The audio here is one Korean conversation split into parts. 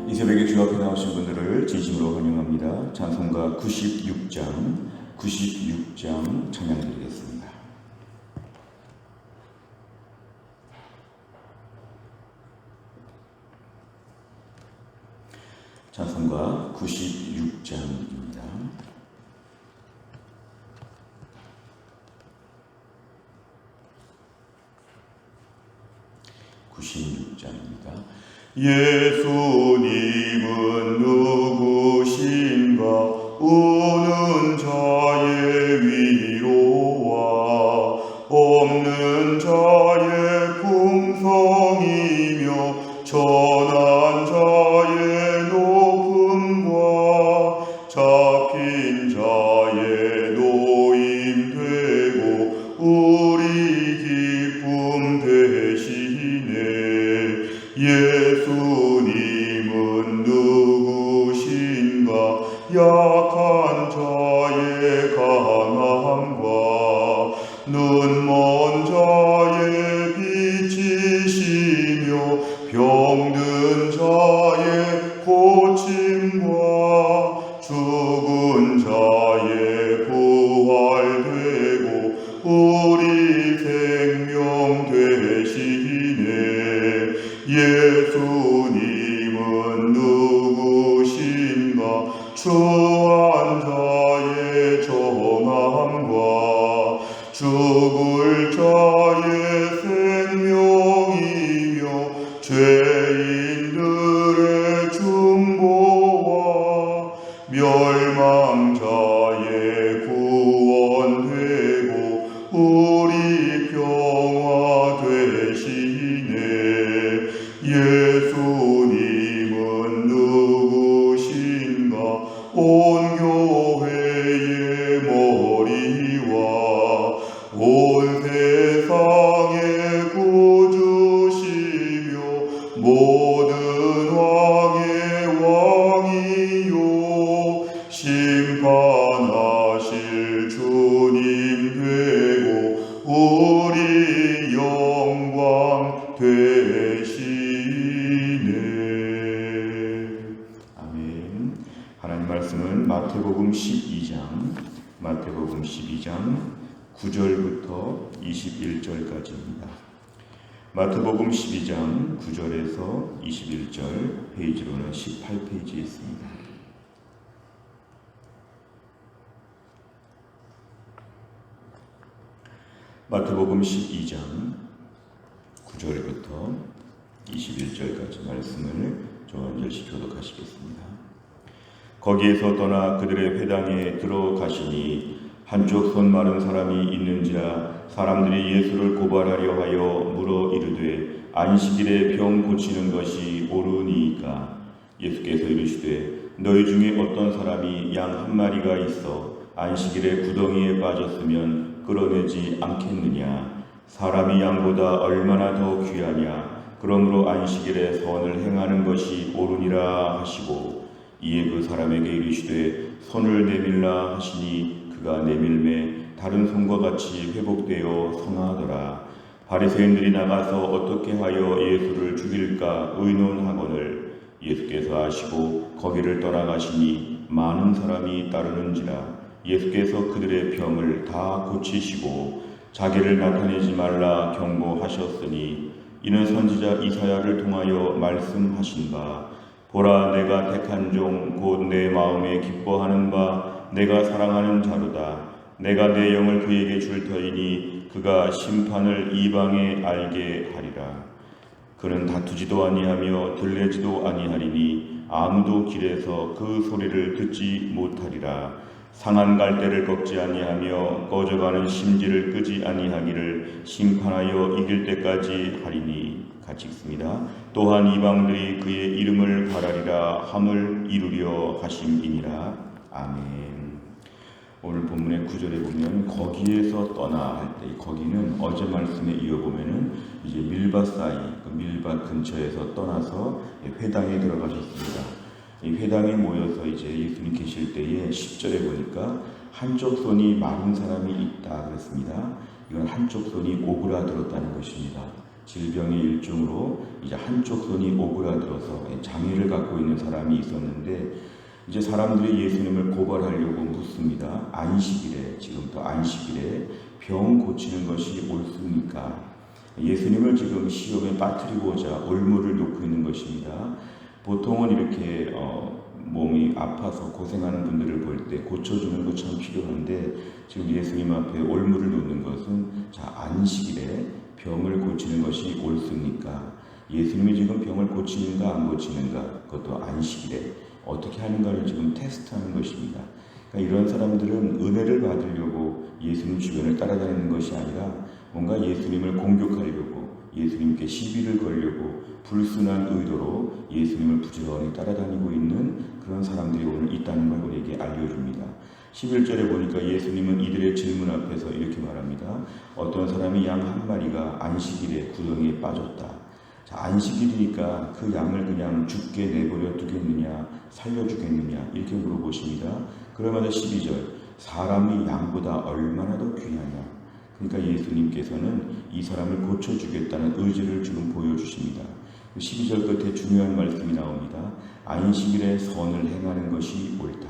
이 새벽에 주 앞에 나오신 분들을 진심으로 환영합니다. 찬송가 96장 찬양 드리겠습니다. 찬송가 96장입니다. 예수님은 누구신가? 우는 자의 위로와 없는 자의 풍성이며 전한 자의 높음과 잡힌 자의 노임 되고 우리 기쁨 되시네. 예수님은 누구신가? 약한 자의 강함과 눈먼 자의 빛이시며 병든 자의 고침과 죽은 자의 부활되고 우리 생명 되시네. 예수님은 누구신가? 추한 자의 정함과 죽을 자의 생명이며 죄인들의 중보와 멸망자의 구원되고 우리 평화 되시네. 예수님은 누구신가? 온 교회의 머리와 온 세상의 구주시며 모든 왕의 왕이요 심판하실 주님 되고 우리 영광 되시네. 아멘. 하나님 말씀은 마태복음 12장 9절부터 21절까지입니다. 마태복음 12장 9절에서 21절, 페이지로는 18페이지에 있습니다. 마태복음 12장 9절부터 21절까지 말씀을 저 한 절씩 교독하시겠습니다. 거기에서 떠나 그들의 회당에 들어가시니 한쪽 손 마른 사람이 있는지라 사람들이 예수를 고발하려 하여 물어 이르되 안식일에 병 고치는 것이 옳으니이까? 예수께서 이르시되 너희 중에 어떤 사람이 양 한 마리가 있어 안식일에 구덩이에 빠졌으면 끌어내지 않겠느냐? 사람이 양보다 얼마나 더 귀하냐? 그러므로 안식일에 선을 행하는 것이 옳으니라 하시고 이에 그 사람에게 이르시되 손을 내밀라 하시니 그가 내밀매 다른 손과 같이 회복되어 성하더라. 바리새인들이 나가서 어떻게 하여 예수를 죽일까 의논하거늘 예수께서 아시고 거기를 떠나가시니 많은 사람이 따르는지라. 예수께서 그들의 병을 다 고치시고 자기를 나타내지 말라 경고하셨으니 이는 선지자 이사야를 통하여 말씀하신 바 보라 내가 택한 종 곧 내 마음에 기뻐하는 바 내가 사랑하는 자로다. 내가 내 영을 그에게 줄 터이니 그가 심판을 이방에 알게 하리라. 그는 다투지도 아니하며 들레지도 아니하리니 아무도 길에서 그 소리를 듣지 못하리라. 상한 갈대를 꺾지 아니하며 꺼져가는 심지를 끄지 아니하기를 심판하여 이길 때까지 하리니. 같이 읽습니다. 또한 이방들이 그의 이름을 바라리라 함을 이루려 하심이니라. 아멘. 오늘 본문의 9절에 보면 거기에서 떠나 할 때 거기는 어제 말씀에 이어보면은 이제 밀밭 사이 그 밀밭 근처에서 떠나서 회당에 들어가셨습니다. 이 회당에 모여서 이제 예수님 계실 때에 10절에 보니까 한쪽 손이 마른 사람이 있다 그랬습니다. 이건 한쪽 손이 오그라들었다는 것입니다. 질병의 일종으로 이제 한쪽 손이 오그라들어서 장애를 갖고 있는 사람이 있었는데 이제 사람들이 예수님을 고발하려고 묻습니다. 안식일에, 지금부터 안식일에 병 고치는 것이 옳습니까? 예수님을 지금 시험에 빠뜨리고자 올무를 놓고 있는 것입니다. 보통은 이렇게 몸이 아파서 고생하는 분들을 볼 때 고쳐주는 것 참 필요한데 지금 예수님 앞에 올무를 놓는 것은 자, 안식일에 병을 고치는 것이 옳습니까? 예수님이 지금 병을 고치는가 안 고치는가, 그것도 안식일에 어떻게 하는가를 지금 테스트하는 것입니다. 그러니까 이런 사람들은 은혜를 받으려고 예수님 주변을 따라다니는 것이 아니라 뭔가 예수님을 공격하려고, 예수님께 시비를 걸려고 불순한 의도로 예수님을 부지런히 따라다니고 있는 그런 사람들이 오늘 있다는 걸 우리에게 알려줍니다. 11절에 보니까 예수님은 이들의 질문 앞에서 이렇게 말합니다. 어떤 사람이 양 한 마리가 안식일에 구덩이에 빠졌다. 자, 안식일이니까 그 양을 그냥 죽게 내버려 두겠느냐, 살려주겠느냐, 이렇게 물어보십니다. 그러면서 12절, 사람이 양보다 얼마나 더 귀하냐. 그러니까 예수님께서는 이 사람을 고쳐주겠다는 의지를 지금 보여주십니다. 12절 끝에 중요한 말씀이 나옵니다. 안식일에 선을 행하는 것이 옳다.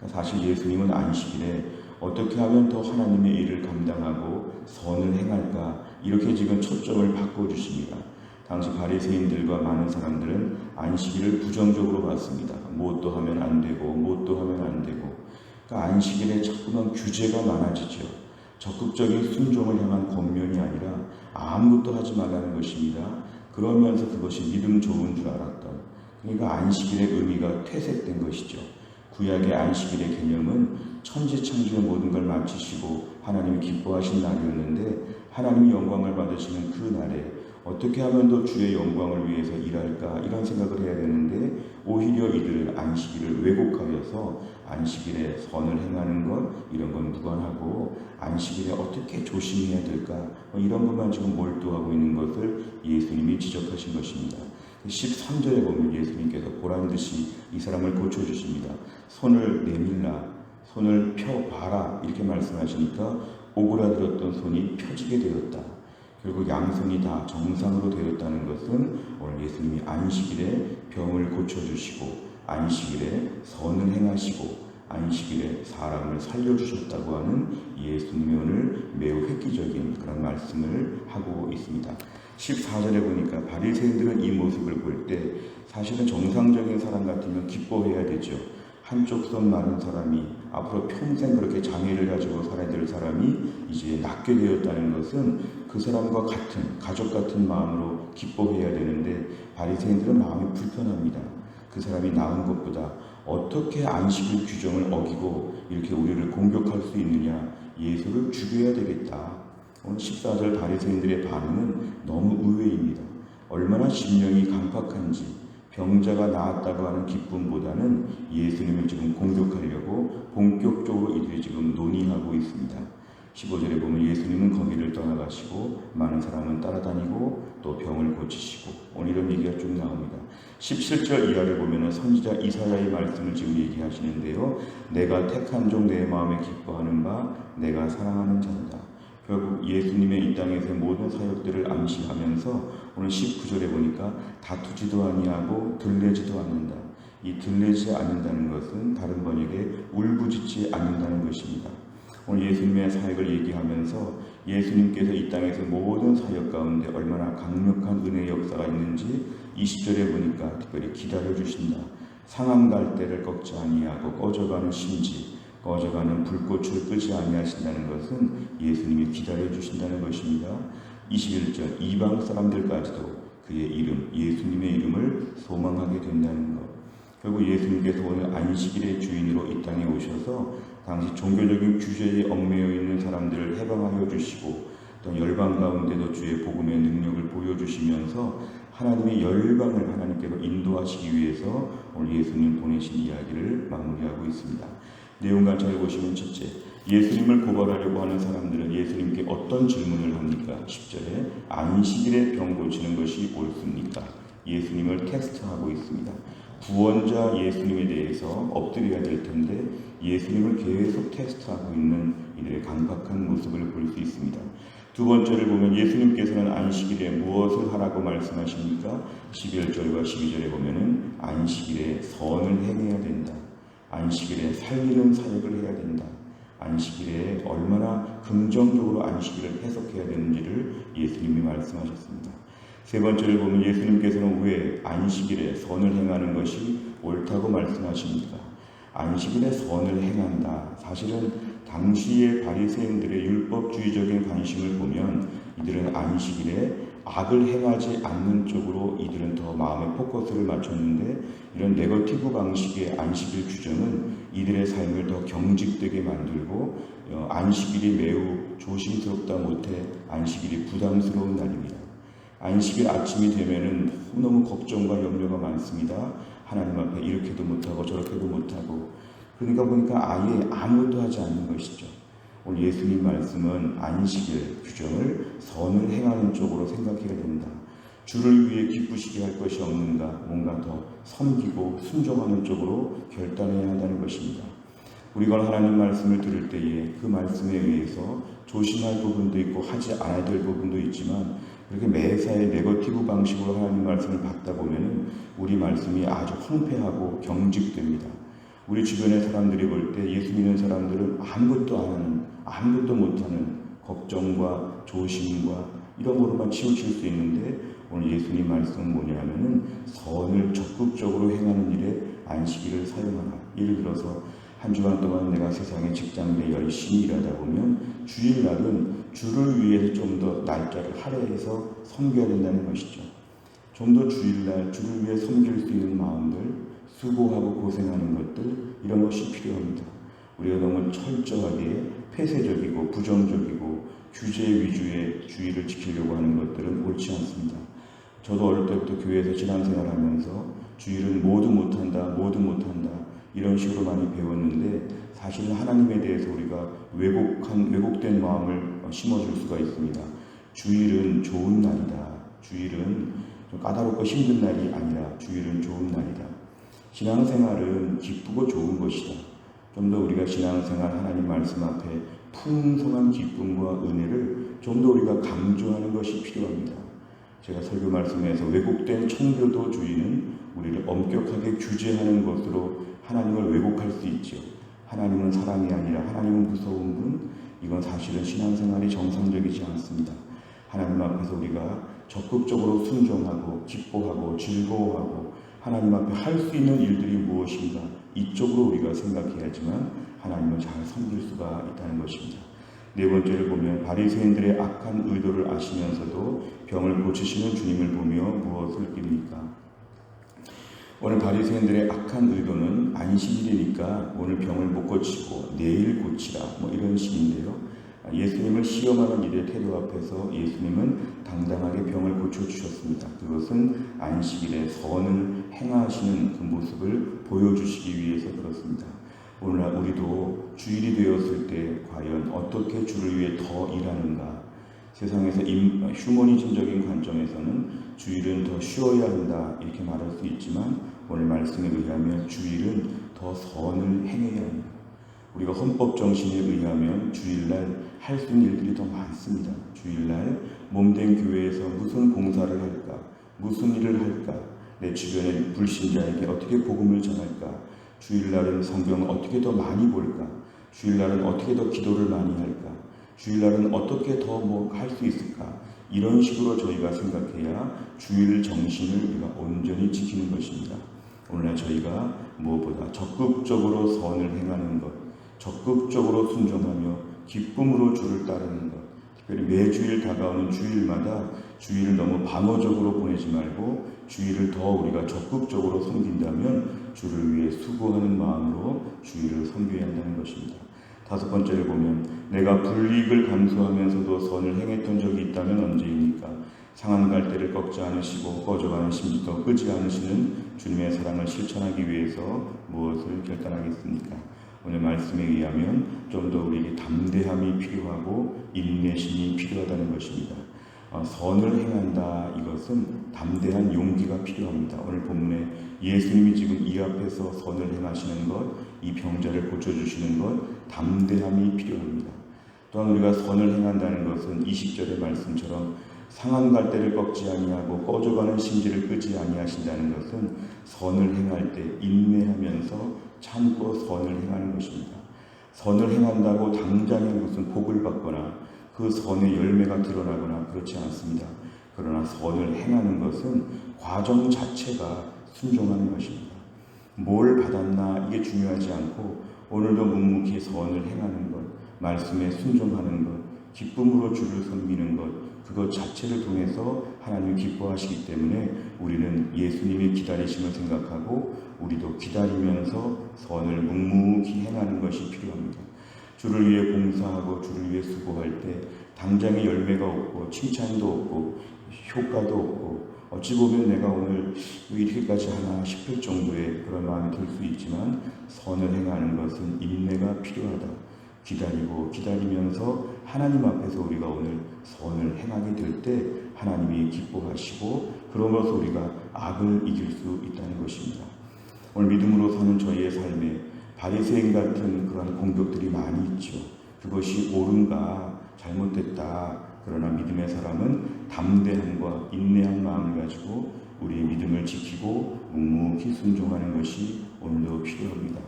사실 예수님은 안식일에 어떻게 하면 더 하나님의 일을 감당하고 선을 행할까, 이렇게 지금 초점을 바꿔주십니다. 당시 바리새인들과 많은 사람들은 안식일을 부정적으로 봤습니다. 무엇도 하면 안 되고 무엇도 하면 안 되고. 그러니까 안식일에 자꾸만 규제가 많아지죠. 적극적인 순종을 향한 권면이 아니라 아무것도 하지 말라는 것입니다. 그러면서 그것이 믿음 좋은 줄 알았던, 그러니까 안식일의 의미가 퇴색된 것이죠. 구약의 안식일의 개념은 천지창조의 모든 걸 마치시고 하나님이 기뻐하신 날이었는데 하나님이 영광을 받으시는 그 날에 어떻게 하면 더 주의 영광을 위해서 일할까, 이런 생각을 해야 되는데 오히려 이들은 안식일을 왜곡하여서 안식일에 선을 행하는 것, 이런 건 무관하고 안식일에 어떻게 조심해야 될까, 이런 것만 지금 몰두하고 있는 것을 예수님이 지적하신 것입니다. 13절에 보면 예수님께서 보란듯이 이 사람을 고쳐주십니다. 손을 내밀라, 손을 펴봐라, 이렇게 말씀하시니까 오그라들었던 손이 펴지게 되었다. 결국 양손이 다 정상으로 되었다는 것은 오늘 예수님이 안식일에 병을 고쳐주시고 안식일에 선을 행하시고 안식일에 사람을 살려주셨다고 하는 예수님의 오늘 매우 획기적인 그런 말씀을 하고 있습니다. 14절에 보니까 바리새인들은 이 모습을 볼 때 사실은 정상적인 사람 같으면 기뻐해야 되죠. 한쪽 손 마른 사람이 앞으로 평생 그렇게 장애를 가지고 살아야 될 사람이 이제 낫게 되었다는 것은 그 사람과 같은, 가족 같은 마음으로 기뻐해야 되는데 바리새인들은 마음이 불편합니다. 그 사람이 나은 것보다 어떻게 안식일 규정을 어기고 이렇게 우리를 공격할 수 있느냐, 예수를 죽여야 되겠다. 오늘 14절 바리새인들의 반응은 너무 의외입니다. 얼마나 심령이 강팍한지, 병자가 나았다고 하는 기쁨보다는 예수님을 지금 공격하려고 본격적으로 이들이 지금 논의하고 있습니다. 15절에 보면 예수님은 거기를 떠나가시고 많은 사람은 따라다니고 또 병을 고치시고, 오늘 이런 얘기가 쭉 나옵니다. 17절 이하를 보면 선지자 이사야의 말씀을 지금 얘기하시는데요. 내가 택한 종 내 마음에 기뻐하는 바 내가 사랑하는 자다. 결국 예수님의 이 땅에서의 모든 사역들을 암시하면서 오늘 19절에 보니까 다투지도 아니하고 들레지도 않는다. 이 들레지 않는다는 것은 다른 번역에 울부짖지 않는다는 것입니다. 오늘 예수님의 사역을 얘기하면서 예수님께서 이 땅에서 모든 사역 가운데 얼마나 강력한 은혜의 역사가 있는지 20절에 보니까 특별히 기다려주신다. 상한 갈대를 꺾지 아니하고 꺼져가는 심지, 꺼져가는 불꽃을 끄지 아니하신다는 것은 예수님이 기다려주신다는 것입니다. 21절, 이방 사람들까지도 그의 이름, 예수님의 이름을 소망하게 된다는 것. 결국 예수님께서 오늘 안식일의 주인으로 이 땅에 오셔서 당시 종교적인 규제에 얽매여 있는 사람들을 해방하여 주시고 또 열방 가운데도 주의 복음의 능력을 보여주시면서 하나님의 열방을 하나님께로 인도하시기 위해서 오늘 예수님 보내신 이야기를 마무리하고 있습니다. 내용 간청을 보시면 첫째, 예수님을 고발하려고 하는 사람들은 예수님께 어떤 질문을 합니까? 10절에 안식일에 병 고치는 것이 옳습니까? 예수님을 테스트하고 있습니다. 구원자 예수님에 대해서 엎드려야 될 텐데 예수님을 계속 테스트하고 있는 이들의 강박한 모습을 볼 수 있습니다. 두 번째를 보면 예수님께서는 안식일에 무엇을 하라고 말씀하십니까? 11절과 12절에 보면은 안식일에 선을 행해야 된다. 안식일에 살리는 사역을 해야 된다. 안식일에 얼마나 긍정적으로 안식일을 해석해야 되는지를 예수님이 말씀하셨습니다. 세 번째를 보면 예수님께서는 왜 안식일에 선을 행하는 것이 옳다고 말씀하십니까? 안식일에 선을 행한다. 사실은 당시의 바리새인들의 율법주의적인 관심을 보면 이들은 안식일에 악을 행하지 않는 쪽으로 이들은 더 마음의 포커스를 맞췄는데, 이런 네거티브 방식의 안식일 규정은 이들의 삶을 더 경직되게 만들고 안식일이 매우 조심스럽다 못해 안식일이 부담스러운 날입니다. 안식일 아침이 되면은 너무 걱정과 염려가 많습니다. 하나님 앞에 이렇게도 못하고 저렇게도 못하고, 그러니까 보니까 아예 아무것도 하지 않는 것이죠. 오늘 예수님 말씀은 안식일 규정을 선을 행하는 쪽으로 생각해야 된다. 주를 위해 기쁘시게 할 것이 없는가, 뭔가 더 섬기고 순종하는 쪽으로 결단해야 한다는 것입니다. 우리가 하나님 말씀을 들을 때에 그 말씀에 의해서 조심할 부분도 있고 하지 않아야 될 부분도 있지만, 그렇게 매사에 네거티브 방식으로 하나님 말씀을 받다 보면 우리 말씀이 아주 황폐하고 경직됩니다. 우리 주변의 사람들이 볼 때 예수 믿는 사람들은 아무것도 안 하는, 아무것도 못하는 걱정과 조심과 이런 거로만 치우칠 수 있는데, 오늘 예수님 말씀은 뭐냐면은 선을 적극적으로 행하는 일에 안식일을 사용하라. 예를 들어서 한 주간 동안 내가 세상의 직장일에 열심히 일하다 보면 주일날은 주를 위해서 좀 더 날짜를 할애해서 섬겨야 된다는 것이죠. 좀 더 주일날 주를 위해 섬길 수 있는 마음들, 수고하고 고생하는 것들, 이런 것이 필요합니다. 우리가 너무 철저하게 폐쇄적이고 부정적이고 규제 위주의 주의를 지키려고 하는 것들은 옳지 않습니다. 저도 어릴 때부터 교회에서 신앙생활하면서 주일은 모두 못한다, 모두 못한다 이런 식으로 많이 배웠는데, 사실은 하나님에 대해서 우리가 왜곡된 마음을 심어줄 수가 있습니다. 주일은 좋은 날이다. 주일은 좀 까다롭고 힘든 날이 아니라 주일은 좋은 날이다. 신앙생활은 기쁘고 좋은 것이다. 좀 더 우리가 신앙생활 하나님 말씀 앞에 풍성한 기쁨과 은혜를 좀 더 우리가 강조하는 것이 필요합니다. 제가 설교 말씀에서 왜곡된 청교도 주의는 우리를 엄격하게 규제하는 것으로 하나님을 왜곡할 수 있죠. 하나님은 사랑이 아니라 하나님은 무서운 분, 이건 사실은 신앙생활이 정상적이지 않습니다. 하나님 앞에서 우리가 적극적으로 순종하고 기뻐하고 즐거워하고 하나님 앞에 할 수 있는 일들이 무엇인가, 이쪽으로 우리가 생각해야지만 하나님을 잘 섬길 수가 있다는 것입니다. 네 번째를 보면 바리새인들의 악한 의도를 아시면서도 병을 고치시는 주님을 보며 무엇을 낍니까? 오늘 바리새인들의 악한 의도는 안식일이니까 오늘 병을 못 고치고 내일 고치라 이런 식인데요. 예수님을 시험하는 일의 태도 앞에서 예수님은 당당하게 병을 고쳐주셨습니다. 그것은 안식일에 선을 행하시는 그 모습을 보여주시기 위해서 그렇습니다. 오늘날 우리도 주일이 되었을 때 과연 어떻게 주를 위해 더 일하는가? 세상에서 휴머니즘적인 관점에서는 주일은 더 쉬어야 한다 이렇게 말할 수 있지만, 오늘 말씀에 의하면 주일은 더 선을 행해야 합니다. 우리가 헌법 정신에 의하면 주일날 할 수 있는 일들이 더 많습니다. 주일날 몸된 교회에서 무슨 봉사를 할까? 무슨 일을 할까? 내 주변의 불신자에게 어떻게 복음을 전할까? 주일날은 성경을 어떻게 더 많이 볼까? 주일날은 어떻게 더 기도를 많이 할까? 주일날은 어떻게 더 할 수 있을까? 이런 식으로 저희가 생각해야 주일 정신을 우리가 온전히 지키는 것입니다. 오늘날 저희가 무엇보다 적극적으로 선을 행하는 것, 적극적으로 순종하며 기쁨으로 주를 따르는 것, 특별히 매주일 다가오는 주일마다 주일을 너무 방어적으로 보내지 말고 주일을 더 우리가 적극적으로 섬긴다면 주를 위해 수고하는 마음으로 주일을 섬겨야 한다는 것입니다. 다섯 번째를 보면 내가 불이익을 감수하면서도 선을 행했던 적이 있다면 언제입니까? 상한 갈대를 꺾지 않으시고 꺼져가는 심지도 끄지 않으시는 주님의 사랑을 실천하기 위해서 무엇을 결단하겠습니까? 오늘 말씀에 의하면 좀 더 우리에게 담대함이 필요하고 인내심이 필요하다는 것입니다. 선을 행한다, 이것은 담대한 용기가 필요합니다. 오늘 본문에 예수님이 지금 이 앞에서 선을 행하시는 것, 이 병자를 고쳐주시는 것, 담대함이 필요합니다. 또한 우리가 선을 행한다는 것은 20절의 말씀처럼 상한 갈대를 꺾지 아니하고 꺼져가는 심지를 끄지 아니하신다는 것은 선을 행할 때 인내하면서 참고 선을 행하는 것입니다. 선을 행한다고 당장에 무슨 복을 받거나 그 선의 열매가 드러나거나 그렇지 않습니다. 그러나 선을 행하는 것은 과정 자체가 순종하는 것입니다. 뭘 받았나 이게 중요하지 않고 오늘도 묵묵히 선을 행하는 것, 말씀에 순종하는 것, 기쁨으로 주를 섬기는 것, 그것 자체를 통해서 하나님이 기뻐하시기 때문에 우리는 예수님의 기다리심을 생각하고 우리도 기다리면서 선을 묵묵히 행하는 것이 필요합니다. 주를 위해 봉사하고 주를 위해 수고할 때 당장의 열매가 없고 칭찬도 없고 효과도 없고 어찌 보면 내가 오늘 왜 이렇게까지 하나 싶을 정도의 그런 마음이 들 수 있지만 선을 행하는 것은 인내가 필요하다. 기다리면서 하나님 앞에서 우리가 오늘 선을 행하게 될 때 하나님이 기뻐하시고 그러면서 우리가 악을 이길 수 있다는 것입니다. 오늘 믿음으로 사는 저희의 삶에 바리새인 같은 그런 공격들이 많이 있죠. 그것이 옳은가 잘못됐다. 그러나 믿음의 사람은 담대함과 인내한 마음을 가지고 우리의 믿음을 지키고 묵묵히 순종하는 것이 오늘도 필요합니다.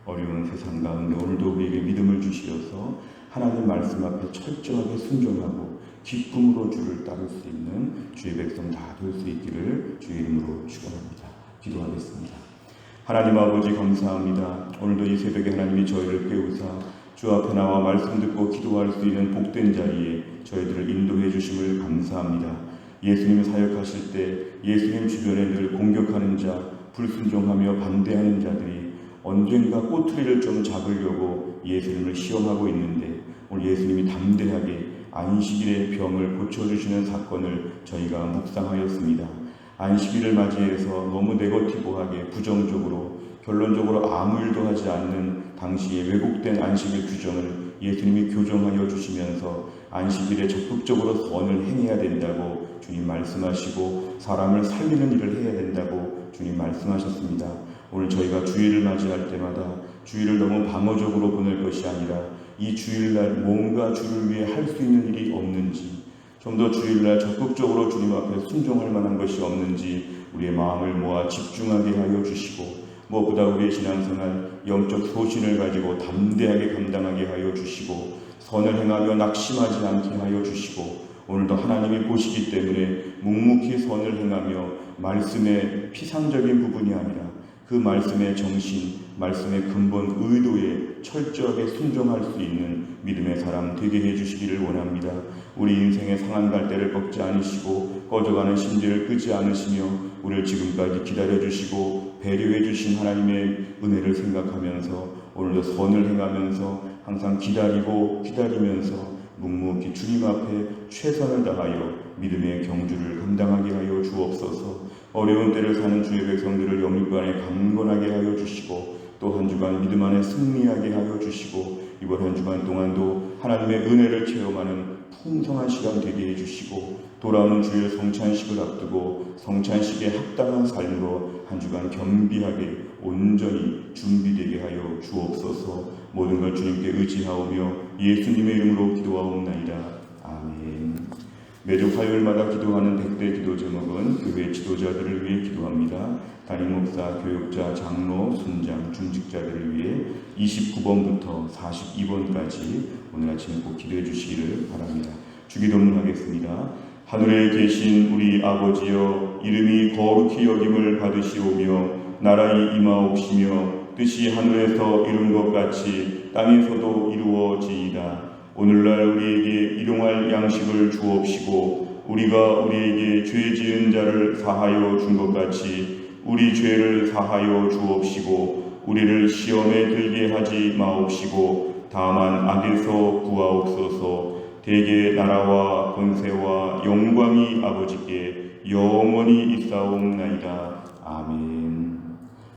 어려운 세상 가운데 오늘도 우리에게 믿음을 주시어서 하나님 말씀 앞에 철저하게 순종하고 기쁨으로 주를 따를 수 있는 주의 백성 다 될 수 있기를 주의 이름으로 축원합니다. 기도하겠습니다. 하나님 아버지 감사합니다. 오늘도 이 새벽에 하나님이 저희를 깨우사 주 앞에 나와 말씀 듣고 기도할 수 있는 복된 자리에 저희들을 인도해 주심을 감사합니다. 예수님 사역하실 때 예수님 주변에 늘 공격하는 자, 불순종하며 반대하는 자들이 언젠가 꼬투리를 좀 잡으려고 예수님을 시험하고 있는데 오늘 예수님이 담대하게 안식일의 병을 고쳐주시는 사건을 저희가 묵상하였습니다. 안식일을 맞이해서 너무 네거티브하게 부정적으로 결론적으로 아무 일도 하지 않는 당시의 왜곡된 안식일 규정을 예수님이 교정하여 주시면서 안식일에 적극적으로 선을 행해야 된다고 주님 말씀하시고 사람을 살리는 일을 해야 된다고 주님 말씀하셨습니다. 오늘 저희가 주일을 맞이할 때마다 주일을 너무 방어적으로 보낼 것이 아니라 이 주일날 뭔가 주를 위해 할 수 있는 일이 없는지 좀 더 주일날 적극적으로 주님 앞에 순종할 만한 것이 없는지 우리의 마음을 모아 집중하게 하여 주시고 무엇보다 우리의 신앙생활 영적 소신을 가지고 담대하게 감당하게 하여 주시고 선을 행하며 낙심하지 않게 하여 주시고 오늘도 하나님이 보시기 때문에 묵묵히 선을 행하며 말씀의 피상적인 부분이 아니라 그 말씀의 정신, 말씀의 근본 의도에 철저하게 순종할 수 있는 믿음의 사람 되게 해주시기를 원합니다. 우리 인생의 상한 갈대를 꺾지 않으시고 꺼져가는 심지를 끄지 않으시며 우리를 지금까지 기다려주시고 배려해주신 하나님의 은혜를 생각하면서 오늘도 선을 행하면서 항상 기다리면서 묵묵히 주님 앞에 최선을 다하여 믿음의 경주를 감당하게 하여 주옵소서. 어려운 때를 사는 주의 백성들을 영육간에 강건하게 하여 주시고 또 한 주간 믿음 안에 승리하게 하여 주시고 이번 한 주간 동안도 하나님의 은혜를 체험하는 풍성한 시간 되게 해주시고 돌아오는 주일 성찬식을 앞두고 성찬식에 합당한 삶으로 한 주간 겸비하게 온전히 준비되게 하여 주옵소서. 모든 걸 주님께 의지하오며 예수님의 이름으로 기도하옵나이다. 아멘. 매주 화요일마다 기도하는 100대 기도 제목은 교회 지도자들을 위해 기도합니다. 담임 목사, 교육자, 장로, 순장, 중직자들을 위해 29번부터 42번까지 오늘 아침에 꼭 기도해 주시기를 바랍니다. 주기도문 하겠습니다. 하늘에 계신 우리 아버지여, 이름이 거룩히 여김을 받으시오며 나라의 임하옵시며 뜻이 하늘에서 이룬 것 같이 땅에서도 이루어지이다. 오늘날 우리에게 일용할 양식을 주옵시고 우리가 우리에게 죄 지은 자를 사하여 준 것 같이 우리 죄를 사하여 주옵시고 우리를 시험에 들게 하지 마옵시고 다만 악에서 구하옵소서. 대개 나라와 권세와 영광이 아버지께 영원히 있사옵나이다. 아멘.